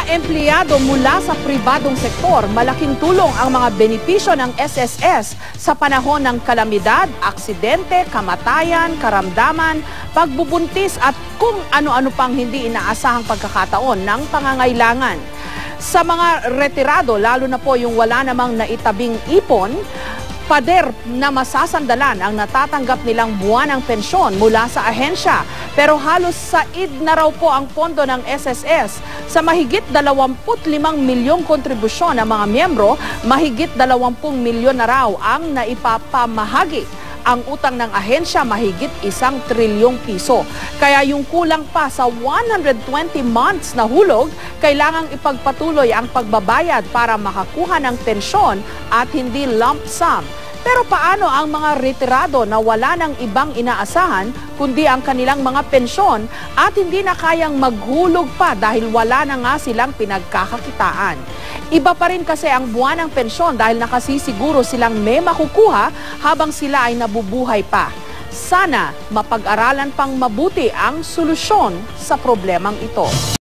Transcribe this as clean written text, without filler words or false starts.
empleyado mula sa pribadong sektor, malaking tulong ang mga benepisyo ng SSS sa panahon ng kalamidad, aksidente, kamatayan, karamdaman, pagbubuntis at kung ano-ano pang hindi inaasahang pagkakataon ng pangangailangan. Sa mga retirado, lalo na po yung wala namang naitabing ipon, pader na masasandalan ang natatanggap nilang buwanang pensyon mula sa ahensya. Pero halos said na raw po ang pondo ng SSS. Sa mahigit 25 milyong kontribusyon ng mga miyembro, mahigit 20 milyon na raw ang naipapamahagi. Ang utang ng ahensya mahigit 1 trilyong piso. Kaya yung kulang pa sa 120 months na hulog, kailangang ipagpatuloy ang pagbabayad para makakuha ng pensyon at hindi lump sum. Pero paano ang mga retirado na wala ng ibang inaasahan kundi ang kanilang mga pensyon at hindi na kayang maghulog pa dahil wala na nga silang pinagkakakitaan? Iba pa rin kasi ang buwan ng pensyon dahil nakasisiguro silang may makukuha habang sila ay nabubuhay pa. Sana mapag-aralan pang mabuti ang solusyon sa problemang ito.